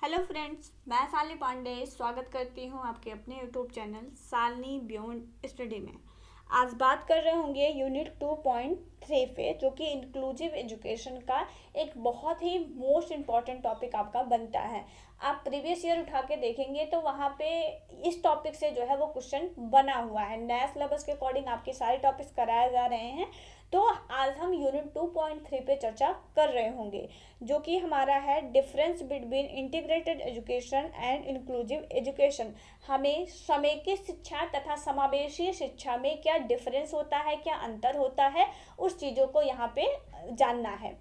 Hello friends, मैं शालिनी पांडे स्वागत करती हूं आपके अपने YouTube channel Shalini beyond study में। आज बात कर रहे होंगे यूनिट 2.3 पे, जो कि इंक्लूसिव एजुकेशन का एक बहुत ही मोस्ट इम्पॉर्टेंट टॉपिक आपका बनता है। आप प्रीवियस ईयर उठा के देखेंगे तो वहाँ पे इस टॉपिक से जो है वो क्वेश्चन बना हुआ है। नया सिलेबस के अकॉर्डिंग आपके सारे टॉपिक्स कराए जा रहे हैं। तो आज हम यूनिट 2.3 पे चर्चा कर रहे होंगे, जो कि हमारा है difference between integrated education and inclusive education. हमें समेकित शिक्षा तथा समावेशी शिक्षा में क्या डिफरेंस होता है, क्या अंतर होता है, उस चीज़ों को यहाँ पे जानना है।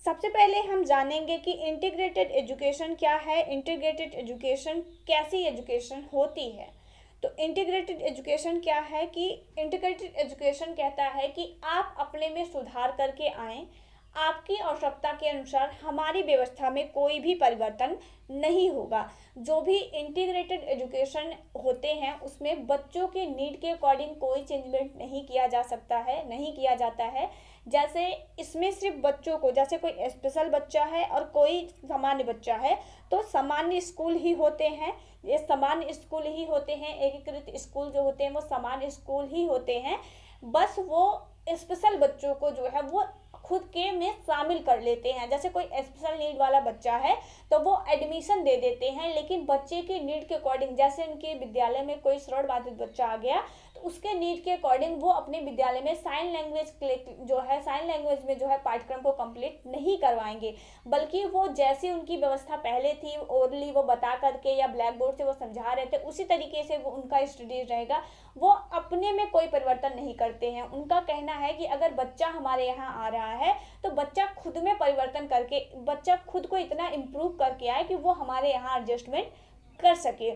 सबसे पहले हम जानेंगे कि इंटीग्रेटेड एजुकेशन क्या है, इंटीग्रेटेड एजुकेशन कैसी एजुकेशन होती है। तो इंटीग्रेटेड एजुकेशन क्या है कि इंटीग्रेटेड एजुकेशन कहता है कि आप अपने में सुधार करके आएँ, आपकी आवश्यकता के अनुसार हमारी व्यवस्था में कोई भी परिवर्तन नहीं होगा। जो भी इंटीग्रेटेड एजुकेशन होते हैं उसमें बच्चों के नीड के अकॉर्डिंग कोई चेंजमेंट नहीं किया जा सकता है, नहीं किया जाता है। जैसे इसमें सिर्फ बच्चों को, जैसे कोई स्पेशल बच्चा है और कोई सामान्य बच्चा है, तो सामान्य स्कूल ही होते हैं, ये सामान्य स्कूल ही होते हैं, एकीकृत स्कूल जो होते हैं वो सामान्य स्कूल ही होते हैं। बस वो स्पेशल बच्चों को जो है वो खुद के में शामिल कर लेते हैं। जैसे कोई स्पेशल नीड वाला बच्चा है तो वो एडमिशन दे देते हैं, लेकिन बच्चे की नीड के अकॉर्डिंग, जैसे उनके विद्यालय में कोई श्रवण बाधित बच्चा आ गया तो उसके नीड के अकॉर्डिंग वो अपने विद्यालय में साइन लैंग्वेज जो है, साइन लैंग्वेज में जो है पाठ्यक्रम को कंप्लीट नहीं करवाएंगे, बल्कि वो जैसी उनकी व्यवस्था पहले थी, ओरली वो बता करके या ब्लैक बोर्ड से वो समझा रहे थे, उसी तरीके से वो उनका स्टडी रहेगा। वो अपने में कोई परिवर्तन नहीं करते हैं। उनका कहना है कि अगर बच्चा हमारे यहाँ आ रहा है तो बच्चा खुद में परिवर्तन करके, बच्चा खुद को इतना इम्प्रूव करके आए कि वो हमारे यहाँ एडजस्टमेंट कर सके।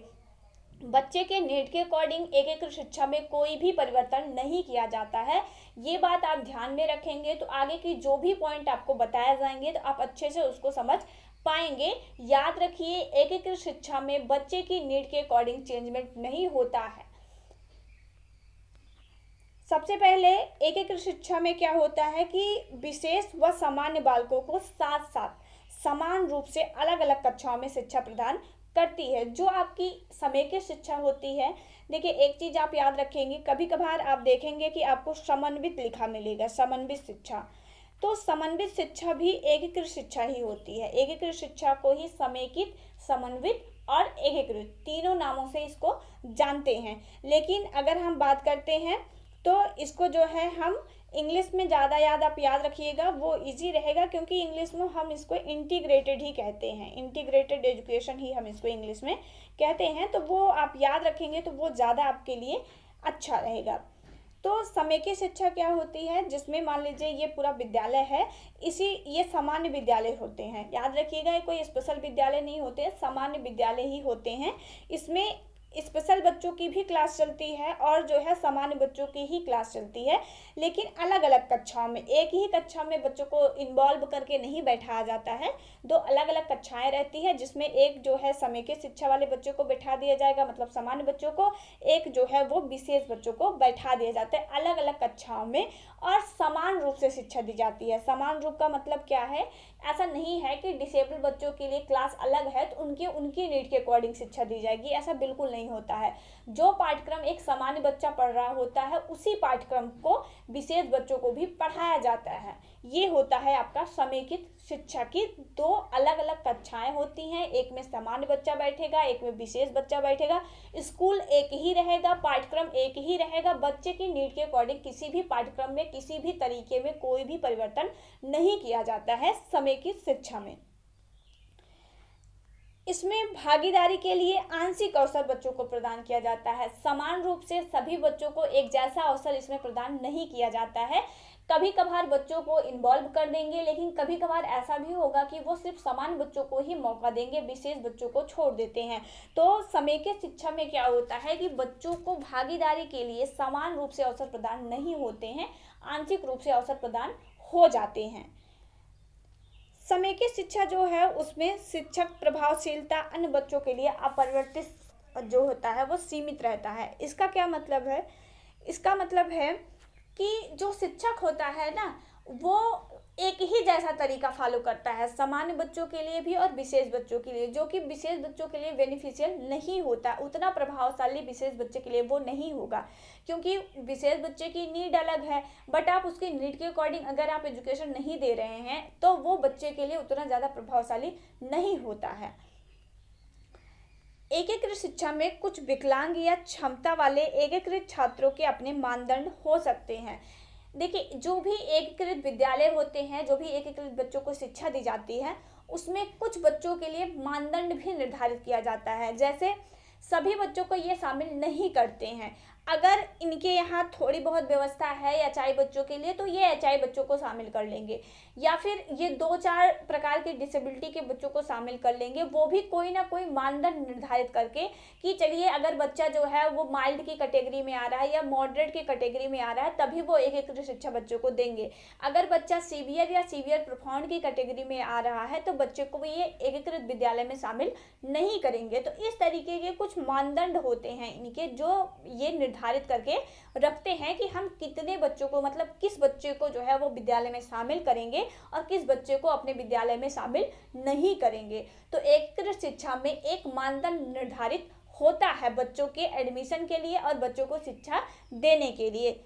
बच्चे के नीड के अकॉर्डिंग एकीकृत शिक्षा में कोई भी परिवर्तन नहीं किया जाता है। ये बात आप ध्यान में रखेंगे तो आगे की जो भी पॉइंट आपको बताया जाएंगे तो आप अच्छे से उसको समझ पाएंगे। याद रखिए, एकीकृत शिक्षा में बच्चे की नीड के अकॉर्डिंग चेंजमेंट नहीं होता है। सबसे पहले एकीकृत शिक्षा में क्या होता है कि विशेष व सामान्य बालकों को साथ साथ समान रूप से अलग अलग कक्षाओं में शिक्षा प्रदान करती है। जो आपकी समेकित शिक्षा होती है, देखिए एक चीज आप याद रखेंगे, कभी कभार आप देखेंगे कि आपको समन्वित लिखा मिलेगा, समन्वित शिक्षा। तो समन्वित शिक्षा भी एकीकृत शिक्षा ही होती है। एकीकृत शिक्षा को ही समेकित, समन्वित और एकीकृत तीनों नामों से इसको जानते हैं। लेकिन अगर हम बात करते हैं तो इसको जो है हम इंग्लिश में ज़्यादा आप याद रखिएगा, वो इजी रहेगा, क्योंकि इंग्लिश में हम इसको इंटीग्रेटेड ही कहते हैं, इंटीग्रेटेड एजुकेशन ही हम इसको इंग्लिश में कहते हैं। तो वो आप याद रखेंगे तो वो ज़्यादा आपके लिए अच्छा रहेगा। तो समेकित शिक्षा क्या होती है, जिसमें मान लीजिए ये पूरा विद्यालय है, ये सामान्य विद्यालय होते हैं। याद रखिएगा, ये कोई स्पेशल विद्यालय नहीं होते हैं, सामान्य विद्यालय ही होते हैं। इसमें स्पेशल बच्चों की भी क्लास चलती है और जो है सामान्य बच्चों की ही क्लास चलती है, लेकिन अलग अलग कक्षाओं में। एक ही कक्षा में बच्चों को इन्वॉल्व करके नहीं बैठाया जाता है, दो अलग अलग कक्षाएं रहती है, जिसमें एक जो है समेकित शिक्षा वाले बच्चों को बैठा दिया जाएगा, मतलब सामान्य बच्चों को, एक जो है वो विशेष बच्चों को बैठा दिया जाता है अलग अलग कक्षाओं में, और समान रूप से शिक्षा दी जाती है। समान रूप का मतलब क्या है, ऐसा नहीं है कि डिसेबल बच्चों के लिए क्लास अलग है तो उनकी नीड के अकॉर्डिंग शिक्षा दी जाएगी, ऐसा बिल्कुल नहीं होता है। जो पाठ्यक्रम एक सामान्य बच्चा पढ़ रहा होता है उसी पाठ्यक्रम को विशेष बच्चों को भी पढ़ाया जाता है। ये होता है आपका समेकित शिक्षा की दो अलग अलग कक्षाएं होती हैं, एक में सामान्य बच्चा बैठेगा, एक में विशेष बच्चा बैठेगा। स्कूल एक ही रहेगा, पाठ्यक्रम एक ही रहेगा, बच्चे की नीड के अकॉर्डिंग किसी भी पाठ्यक्रम में किसी भी तरीके में कोई भी परिवर्तन नहीं किया जाता है समेकित शिक्षा में। इसमें भागीदारी के लिए आंशिक अवसर बच्चों को प्रदान किया जाता है। समान रूप से सभी बच्चों को एक जैसा अवसर इसमें प्रदान नहीं किया जाता है। कभी कभार बच्चों को इन्वॉल्व कर देंगे, लेकिन कभी कभार ऐसा भी होगा कि वो सिर्फ समान बच्चों को ही मौका देंगे, विशेष बच्चों को छोड़ देते हैं। तो समेकित शिक्षा में क्या होता है कि बच्चों को भागीदारी के लिए समान रूप से अवसर प्रदान नहीं होते हैं, आंशिक रूप से अवसर प्रदान हो जाते हैं। समेकित शिक्षा जो है उसमें शिक्षक प्रभावशीलता अन्य बच्चों के लिए अपरिवर्तित जो होता है वो सीमित रहता है। इसका क्या मतलब है, इसका मतलब है कि जो शिक्षक होता है ना, वो एक ही जैसा तरीका फॉलो करता है, सामान्य बच्चों के लिए भी और विशेष बच्चों के लिए, जो कि विशेष बच्चों के लिए बेनिफिशियल नहीं होता, उतना प्रभावशाली विशेष बच्चे के लिए वो नहीं होगा, क्योंकि विशेष बच्चे की नीड अलग है। बट आप उसकी नीड के अकॉर्डिंग अगर आप एजुकेशन नहीं दे रहे हैं तो वो बच्चे के लिए उतना ज़्यादा प्रभावशाली नहीं होता है। एकीकृत शिक्षा में कुछ विकलांग या क्षमता वाले एकीकृत छात्रों के अपने मानदंड हो सकते हैं। देखिए, जो भी एकीकृत विद्यालय होते हैं, जो भी एकीकृत बच्चों को शिक्षा दी जाती है, उसमें कुछ बच्चों के लिए मानदंड भी निर्धारित किया जाता है। जैसे सभी बच्चों को ये शामिल नहीं करते हैं। अगर इनके यहाँ थोड़ी बहुत व्यवस्था है एचआई बच्चों के लिए तो ये एचआई बच्चों को शामिल कर लेंगे, या फिर ये 2-4 प्रकार के डिसेबिलिटी के बच्चों को शामिल कर लेंगे, वो भी कोई ना कोई मानदंड निर्धारित करके कि चलिए अगर बच्चा जो है वो माइल्ड की कैटेगरी में आ रहा है या मॉडरेट की कैटेगरी में आ रहा है तभी वो एकीकृत शिक्षा बच्चों को देंगे। अगर बच्चा सीवियर या सीवियर प्रोफाउंड की कैटेगरी में आ रहा है तो बच्चे को ये एकीकृत विद्यालय में शामिल नहीं करेंगे। तो इस तरीके के कुछ मानदंड होते हैं इनके, जो ये निर्धारित करके रखते हैं कि हम कितने बच्चों को, मतलब किस बच्चे को जो है वो विद्यालय में शामिल करेंगे और किस बच्चे को अपने विद्यालय में शामिल नहीं करेंगे। तो एकीकृत शिक्षा में एक मानदंड निर्धारित होता है बच्चों के एडमिशन के लिए और बच्चों को शिक्षा देने के लिए।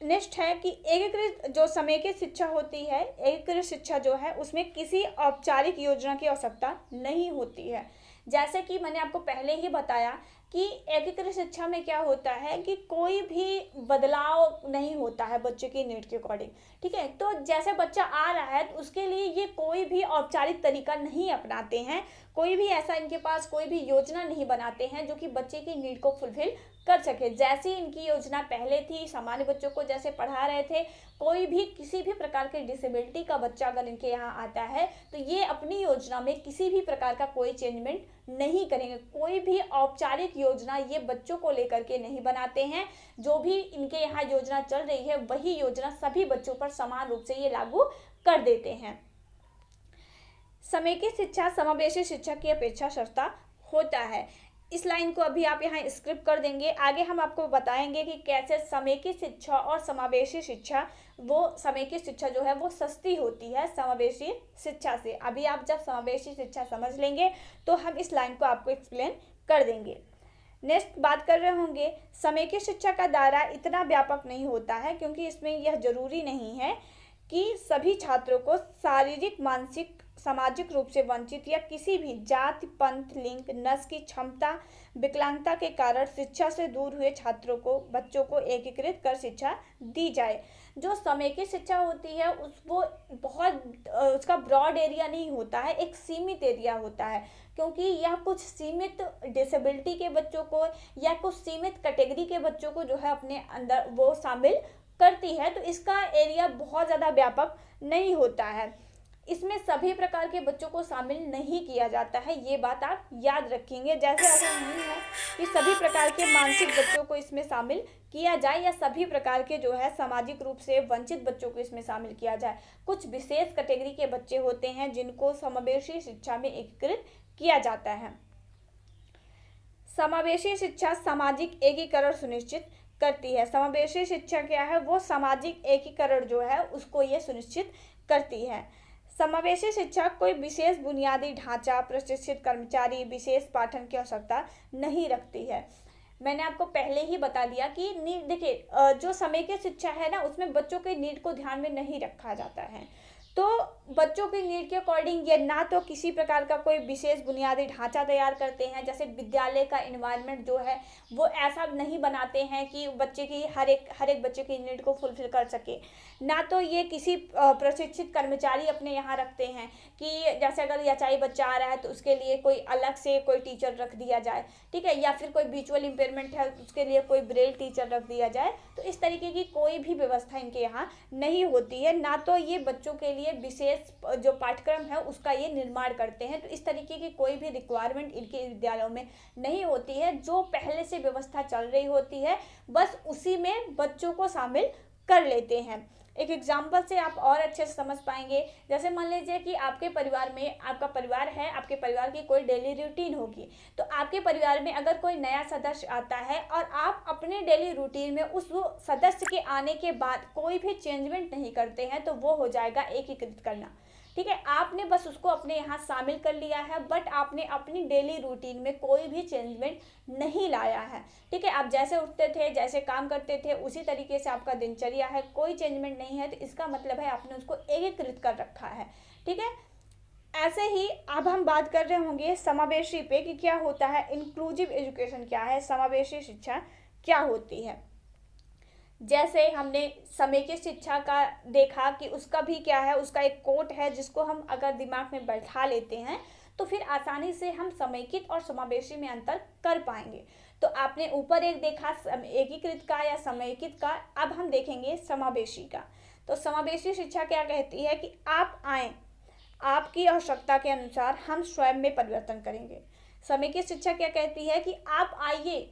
नेक्स्ट है कि एकीकृत जो समेकित शिक्षा होती है, एकीकृत शिक्षा जो है उसमें किसी औपचारिक योजना की आवश्यकता नहीं होती है। जैसे कि मैंने आपको पहले ही बताया कि एकीकृत शिक्षा में क्या होता है कि कोई भी बदलाव नहीं होता है बच्चे की नीड के अकॉर्डिंग, ठीक है। तो जैसे बच्चा आ रहा है तो उसके लिए ये कोई भी औपचारिक तरीका नहीं अपनाते हैं, कोई भी ऐसा इनके पास कोई भी योजना नहीं बनाते हैं जो कि बच्चे की नीड को फुलफिल कर सके। जैसी इनकी योजना पहले थी, सामान्य बच्चों को जैसे पढ़ा रहे थे, कोई भी किसी भी प्रकार के डिसेबिलिटी का बच्चा अगर इनके यहाँ आता है तो ये अपनी योजना में किसी भी प्रकार का कोई चेंजमेंट नहीं करेंगे। कोई भी औपचारिक योजना ये बच्चों को लेकर के नहीं बनाते हैं। जो भी इनके यहाँ योजना चल रही है वही योजना सभी बच्चों पर समान रूप से ये लागू कर देते हैं। समेकित शिक्षा समावेशी शिक्षा की अपेक्षा सस्ता होता है। इस लाइन को अभी आप यहाँ स्क्रिप्ट कर देंगे। आगे हम आपको बताएंगे कि कैसे समेकित शिक्षा और समावेशी शिक्षा, वो समेकित शिक्षा जो है वो सस्ती होती है समावेशी शिक्षा से। अभी आप जब समावेशी शिक्षा समझ लेंगे तो हम इस लाइन को आपको एक्सप्लेन कर देंगे। नेक्स्ट बात कर रहे होंगे, समेकित शिक्षा का दायरा इतना व्यापक नहीं होता है क्योंकि इसमें यह जरूरी नहीं है कि सभी छात्रों को शारीरिक, मानसिक, सामाजिक रूप से वंचित या किसी भी जाति, पंथ, लिंग, नस्ल की क्षमता, विकलांगता के कारण शिक्षा से दूर हुए छात्रों को, बच्चों को एकीकृत कर शिक्षा दी जाए। जो समेकित शिक्षा होती है वो बहुत उसका ब्रॉड एरिया नहीं होता है, एक सीमित एरिया होता है, क्योंकि यह कुछ सीमित डिसेबिलिटी के बच्चों को या कुछ सीमित कैटेगरी के बच्चों को जो है अपने अंदर वो शामिल करती है। तो इसका एरिया बहुत ज़्यादा व्यापक नहीं होता है, इसमें सभी प्रकार के बच्चों को शामिल नहीं किया जाता है, ये बात आप याद रखेंगे। जैसे ऐसा नहीं है कि सभी प्रकार के मानसिक बच्चों को इसमें शामिल किया जाए या सभी प्रकार के जो है सामाजिक रूप से वंचित बच्चों को इसमें शामिल किया जाए। कुछ विशेष कैटेगरी के बच्चे होते हैं जिनको समावेशी शिक्षा में एकीकृत किया जाता है। समावेशी शिक्षा सामाजिक एकीकरण सुनिश्चित करती है। समावेशी शिक्षा क्या है, वो सामाजिक एकीकरण जो है उसको ये सुनिश्चित करती है। समावेशी शिक्षा कोई विशेष बुनियादी ढांचा, प्रशिक्षित कर्मचारी, विशेष पाठन की आवश्यकता नहीं रखती है। मैंने आपको पहले ही बता दिया कि नीड, देखिए जो समेकित शिक्षा है ना उसमें बच्चों के नीड को ध्यान में नहीं रखा जाता है। तो बच्चों की नीड के अकॉर्डिंग ये ना तो किसी प्रकार का कोई विशेष बुनियादी ढांचा तैयार करते हैं, जैसे विद्यालय का एनवायरनमेंट जो है वो ऐसा नहीं बनाते हैं कि बच्चे की हर एक बच्चे की नीड को फुलफिल कर सके। ना तो ये किसी प्रशिक्षित कर्मचारी अपने यहाँ रखते हैं कि जैसे अगर याचाई बच्चा आ रहा है तो उसके लिए कोई अलग से कोई टीचर रख दिया जाए, ठीक है, या फिर कोई विजुअल इम्पेयरमेंट है उसके लिए कोई ब्रेल टीचर रख दिया जाए। तो इस तरीके की कोई भी व्यवस्था इनके यहाँ नहीं होती है। ना तो ये बच्चों के लिए विशेष जो पाठ्यक्रम है उसका ये निर्माण करते हैं। तो इस तरीके की कोई भी रिक्वायरमेंट इनके विद्यालयों में नहीं होती है। जो पहले से व्यवस्था चल रही होती है बस उसी में बच्चों को शामिल कर लेते हैं। एक एग्जाम्पल से आप और अच्छे से समझ पाएंगे। जैसे मान लीजिए कि आपके परिवार में, आपका परिवार है, आपके परिवार की कोई डेली रूटीन होगी, तो आपके परिवार में अगर कोई नया सदस्य आता है और आप अपने डेली रूटीन में उस वो सदस्य के आने के बाद कोई भी चेंजमेंट नहीं करते हैं, तो वो हो जाएगा एकीकृत करना। ठीक है, आपने बस उसको अपने यहाँ शामिल कर लिया है, बट आपने अपनी डेली रूटीन में कोई भी चेंजमेंट नहीं लाया है। ठीक है, आप जैसे उठते थे, जैसे काम करते थे, उसी तरीके से आपका दिनचर्या है, कोई चेंजमेंट नहीं है, तो इसका मतलब है आपने उसको एकीकृत कर रखा है। ठीक है, ऐसे ही अब हम बात कर रहे होंगे समावेशी पे कि क्या होता है, इंक्लूसिव एजुकेशन क्या है, समावेशी शिक्षा क्या होती है। जैसे हमने समेकित शिक्षा का देखा कि उसका भी क्या है, उसका एक कोट है जिसको हम अगर दिमाग में बैठा लेते हैं तो फिर आसानी से हम समेकित और समावेशी में अंतर कर पाएंगे। तो आपने ऊपर एक देखा एकीकृत का या समेकित का, अब हम देखेंगे समावेशी का। तो समावेशी शिक्षा क्या कहती है कि आप आएँ, आपकी आवश्यकता के अनुसार हम स्वयं में परिवर्तन करेंगे। समेकित शिक्षा क्या कहती है कि आप आइए,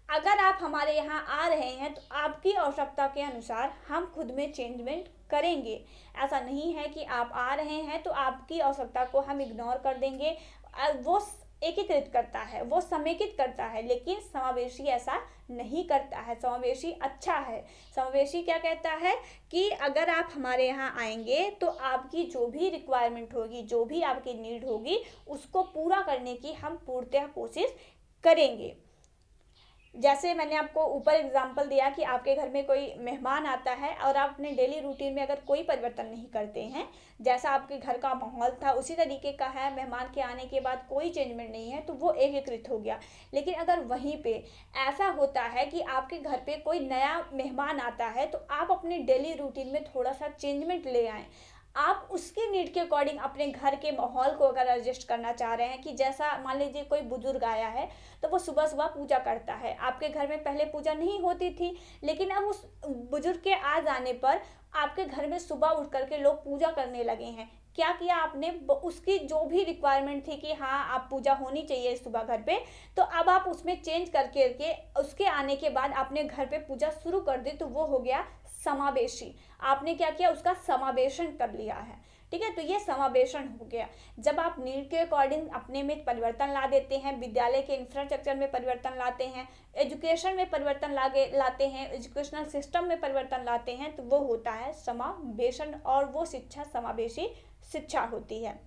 अगर आप हमारे यहाँ आ रहे हैं तो आपकी आवश्यकता के अनुसार हम खुद में चेंजमेंट करेंगे। ऐसा नहीं है कि आप आ रहे हैं तो आपकी आवश्यकता को हम इग्नोर कर देंगे। वो एकीकृत करता है, वो समेकित करता है, लेकिन समावेशी ऐसा नहीं करता है। समावेशी अच्छा है। समावेशी क्या कहता है कि अगर आप हमारे यहाँ आएंगे तो आपकी जो भी रिक्वायरमेंट होगी, जो भी आपकी नीड होगी, उसको पूरा करने की हम पूर्णतः कोशिश करेंगे। जैसे मैंने आपको ऊपर एग्जांपल दिया कि आपके घर में कोई मेहमान आता है और आप अपने डेली रूटीन में अगर कोई परिवर्तन नहीं करते हैं, जैसा आपके घर का माहौल था उसी तरीके का है, मेहमान के आने के बाद कोई चेंजमेंट नहीं है, तो वो एकीकृत हो गया। लेकिन अगर वहीं पे ऐसा होता है कि आपके घर पे कोई नया मेहमान आता है तो आप अपने डेली रूटीन में थोड़ा सा चेंजमेंट ले आएँ। आप उसकी नीड के अकॉर्डिंग अपने घर के माहौल को अगर एडजस्ट करना चाह रहे हैं कि जैसा मान लीजिए कोई बुजुर्ग आया है तो वो सुबह सुबह पूजा करता है। आपके घर में पहले पूजा नहीं होती थी, लेकिन अब उस बुजुर्ग के आ जाने पर आपके घर में सुबह उठ करके लोग पूजा करने लगे हैं। क्या किया आपने, उसकी जो भी रिक्वायरमेंट थी कि हाँ आप पूजा होनी चाहिए सुबह घर पे, तो अब आप उसमें चेंज करके उसके आने के बाद आपने घर पे पूजा शुरू कर दी, तो वो हो गया समावेशी। आपने क्या किया, उसका समावेशन कर लिया है। ठीक है, तो ये समावेशन हो गया। जब आप नीड के अकॉर्डिंग अपने में परिवर्तन ला देते हैं, विद्यालय के इंफ्रास्ट्रक्चर में परिवर्तन लाते हैं, एजुकेशन में परिवर्तन लाते हैं, एजुकेशनल सिस्टम में परिवर्तन लाते हैं, तो वो होता है समावेशन, और वो शिक्षा समावेशी शिक्षा होती है।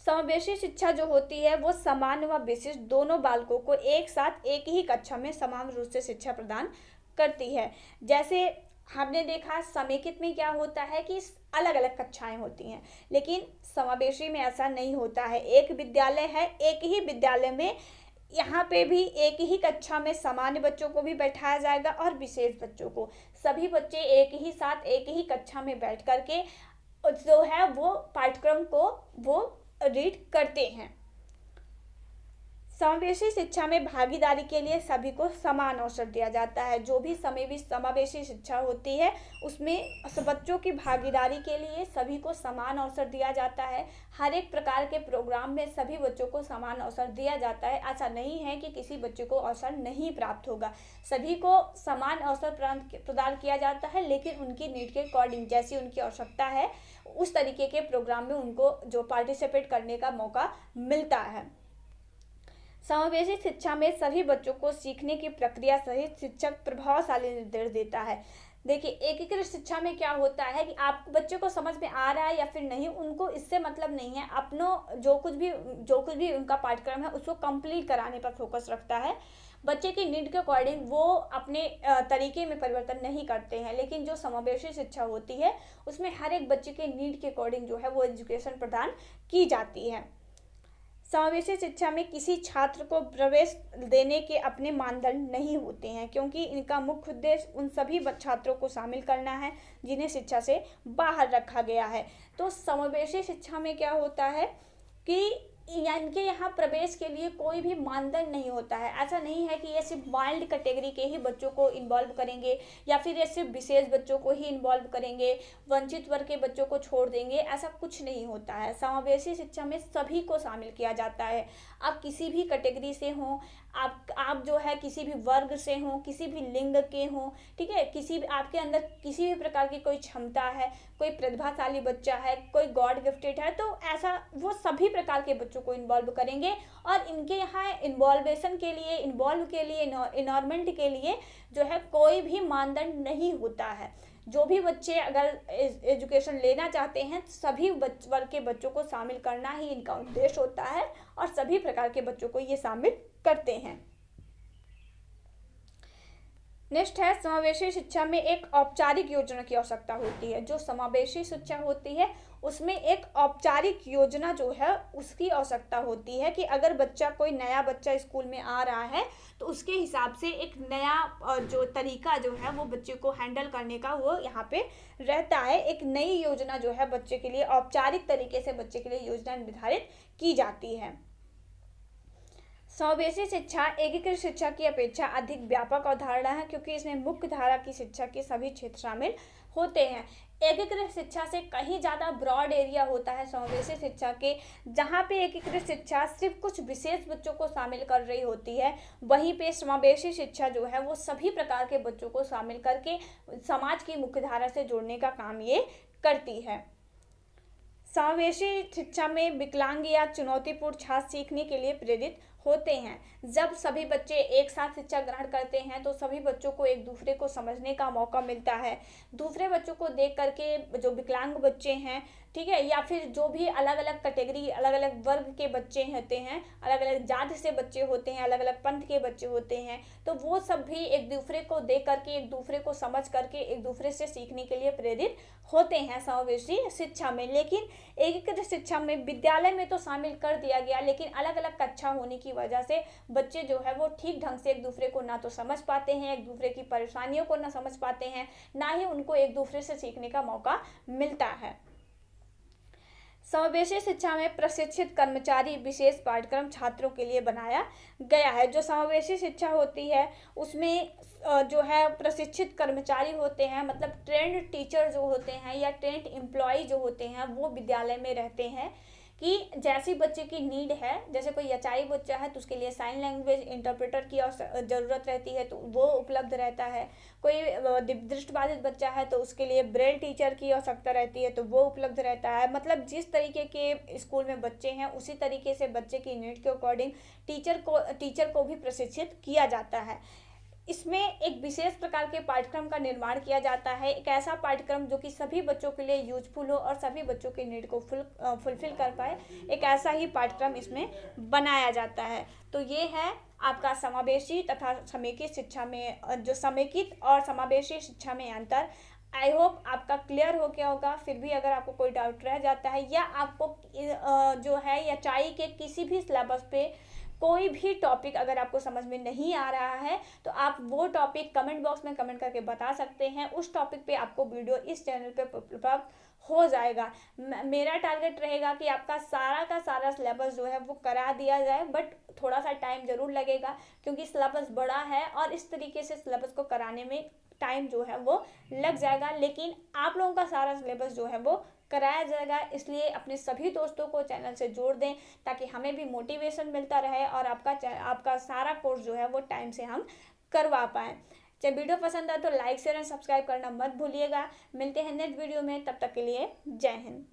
समावेशी शिक्षा जो होती है वो सामान्य व विशिष्ट दोनों बालकों को एक साथ एक ही कक्षा में समान रूप से शिक्षा प्रदान करती है। जैसे हमने देखा समेकित में क्या होता है कि अलग अलग कक्षाएं होती हैं, लेकिन समावेशी में ऐसा नहीं होता है। एक विद्यालय है, एक ही विद्यालय में यहाँ पे भी एक ही कक्षा में सामान्य बच्चों को भी बैठाया जाएगा और विशेष बच्चों को। सभी बच्चे एक ही साथ एक ही कक्षा में बैठ करके जो है वो पाठ्यक्रम को वो रीड करते हैं। समावेशी शिक्षा में भागीदारी के लिए सभी को समान अवसर दिया जाता है। जो भी समावेशी शिक्षा होती है उसमें बच्चों की भागीदारी के लिए सभी को समान अवसर दिया जाता है। हर एक प्रकार के प्रोग्राम में सभी बच्चों को समान अवसर दिया जाता है। ऐसा नहीं है कि किसी बच्चे को अवसर नहीं प्राप्त होगा, सभी को समान अवसर प्रदान किया जाता है, लेकिन उनकी नीड के अकॉर्डिंग जैसी उनकी आवश्यकता है उस तरीके के प्रोग्राम में उनको जो पार्टिसिपेट करने का मौका मिलता है। समावेशी शिक्षा में सभी बच्चों को सीखने की प्रक्रिया सहित शिक्षक प्रभावशाली निर्देश देता है। देखिए, एकीकृत शिक्षा में क्या होता है कि आप बच्चे को समझ में आ रहा है या फिर नहीं, उनको इससे मतलब नहीं है। अपनों जो कुछ भी उनका पाठ्यक्रम है उसको कंप्लीट कराने पर फोकस रखता है। बच्चे की नीड के अकॉर्डिंग वो अपने तरीके में परिवर्तन नहीं करते हैं। लेकिन जो समावेशी शिक्षा होती है उसमें हर एक बच्चे के नीड के अकॉर्डिंग जो है वो एजुकेशन प्रदान की जाती है। समावेशी शिक्षा में किसी छात्र को प्रवेश देने के अपने मानदंड नहीं होते हैं, क्योंकि इनका मुख्य उद्देश्य उन सभी छात्रों को शामिल करना है जिन्हें शिक्षा से बाहर रखा गया है। तो समावेशी शिक्षा में क्या होता है कि या इनके यहाँ प्रवेश के लिए कोई भी मानदंड नहीं होता है। ऐसा नहीं है कि ये सिर्फ माइल्ड कैटेगरी के ही बच्चों को इन्वॉल्व करेंगे या फिर ये सिर्फ विशेष बच्चों को ही इन्वॉल्व करेंगे, वंचित वर्ग के बच्चों को छोड़ देंगे, ऐसा कुछ नहीं होता है। समावेशी शिक्षा में सभी को शामिल किया जाता है। आप किसी भी कैटेगरी से हों, आप जो है किसी भी वर्ग से हों, किसी भी लिंग के हों, ठीक है, किसी भी आपके अंदर किसी भी प्रकार की कोई क्षमता है, कोई प्रतिभाशाली बच्चा है, कोई गॉड गिफ्टेड है, तो ऐसा वो सभी प्रकार के बच्चों को इन्वॉल्व करेंगे। और इनके यहाँ इन्वॉल्वेशन के लिए, इन्वॉल्व के लिए, इन्वॉल्वमेंट के लिए जो है कोई भी मानदंड नहीं होता है। जो भी बच्चे अगर एजुकेशन लेना चाहते हैं, सभी वर्ग के बच्चों को शामिल करना ही इनका उद्देश्य होता है और सभी प्रकार के बच्चों को ये शामिल करते हैं। नेक्स्ट है, समावेशी शिक्षा में एक औपचारिक योजना की आवश्यकता होती है। जो समावेशी शिक्षा होती है उसमें एक औपचारिक योजना जो है उसकी आवश्यकता होती है कि अगर बच्चा, कोई नया बच्चा स्कूल में आ रहा है तो उसके हिसाब से एक नया जो तरीका जो है वो बच्चे को हैंडल करने का वो यहाँ पे रहता है। एक नई योजना जो है बच्चे के लिए, औपचारिक तरीके से बच्चे के लिए योजना निर्धारित की जाती है। समावेशी शिक्षा एकीकृत शिक्षा की अपेक्षा अधिक व्यापक अवधारणा है क्योंकि इसमें मुख्य धारा की शिक्षा के सभी क्षेत्र शामिल होते हैं। एकीकृत शिक्षा से कहीं ज़्यादा ब्रॉड एरिया होता है समावेशी शिक्षा के, जहाँ पे एकीकृत शिक्षा सिर्फ कुछ विशेष बच्चों को शामिल कर रही होती है, वहीं पे समावेशी शिक्षा जो है वो सभी प्रकार के बच्चों को शामिल करके समाज की मुख्य धारा से जोड़ने का काम ये करती है। समावेशी शिक्षा में विकलांग या चुनौतीपूर्ण छात्र सीखने के लिए प्रेरित होते हैं। जब सभी बच्चे एक साथ शिक्षा ग्रहण करते हैं तो सभी बच्चों को एक दूसरे को समझने का मौका मिलता है। दूसरे बच्चों को देख करके जो विकलांग बच्चे हैं, ठीक है, या फिर जो भी अलग अलग कैटेगरी, अलग अलग वर्ग के बच्चे होते हैं, अलग अलग जाति से बच्चे होते हैं, अलग अलग पंथ के बच्चे होते हैं, तो वो सब भी एक दूसरे को देख करके, एक दूसरे को समझ करके एक दूसरे से सीखने के लिए प्रेरित होते हैं समावेशी शिक्षा में। लेकिन एकीकृत शिक्षा में विद्यालय में तो शामिल कर दिया गया, लेकिन अलग अलग कक्षा होने की वजह से बच्चे जो है वो ठीक ढंग से एक दूसरे को ना तो समझ पाते हैं, एक दूसरे की परेशानियों को ना समझ पाते हैं, ना ही उनको एक दूसरे से सीखने का मौका मिलता है। समावेशी शिक्षा में प्रशिक्षित कर्मचारी विशेष पाठ्यक्रम छात्रों के लिए बनाया गया है। जो समावेशी शिक्षा होती है उसमें जो है प्रशिक्षित कर्मचारी होते हैं, मतलब ट्रेंड टीचर जो होते हैं या ट्रेंड एम्प्लॉय जो होते हैं वो विद्यालय में रहते हैं कि जैसी बच्चे की नीड है, जैसे कोई अचाई बच्चा है तो उसके लिए साइन लैंग्वेज इंटरप्रेटर की ज़रूरत रहती है तो वो उपलब्ध रहता है। कोई दृष्टिबाधित बच्चा है तो उसके लिए ब्रेल टीचर की आवश्यकता रहती है तो वो उपलब्ध रहता है। मतलब जिस तरीके के स्कूल में बच्चे हैं उसी तरीके से बच्चे की नीड के अकॉर्डिंग टीचर को भी प्रशिक्षित किया जाता है। इसमें एक विशेष प्रकार के पाठ्यक्रम का निर्माण किया जाता है, एक ऐसा पाठ्यक्रम जो कि सभी बच्चों के लिए यूजफुल हो और सभी बच्चों के नीड को फुलफिल कर पाए, एक ऐसा ही पाठ्यक्रम इसमें बनाया जाता है। तो ये है आपका समावेशी तथा समेकित शिक्षा में, जो समेकित और समावेशी शिक्षा में अंतर। आई होप आपका क्लियर हो गया होगा। फिर भी अगर आपको कोई डाउट रह जाता है या आपको जो है या चाई के किसी भी सिलेबस पे कोई भी टॉपिक अगर आपको समझ में नहीं आ रहा है तो आप वो टॉपिक कमेंट बॉक्स में कमेंट करके बता सकते हैं। उस टॉपिक पे आपको वीडियो इस चैनल पे उपलब्ध हो जाएगा। मेरा टारगेट रहेगा कि आपका सारा का सारा सिलेबस जो है वो करा दिया जाए, बट थोड़ा सा टाइम ज़रूर लगेगा क्योंकि सिलेबस बड़ा है और इस तरीके से सिलेबस को कराने में टाइम जो है वो लग जाएगा। लेकिन आप लोगों का सारा सिलेबस जो है वो कराया जाएगा, इसलिए अपने सभी दोस्तों को चैनल से जोड़ दें ताकि हमें भी मोटिवेशन मिलता रहे और आपका सारा कोर्स जो है वो टाइम से हम करवा पाएँ। जब वीडियो पसंद आए तो लाइक शेयर एंड सब्सक्राइब करना मत भूलिएगा। मिलते हैं नेक्स्ट वीडियो में, तब तक के लिए जय हिंद।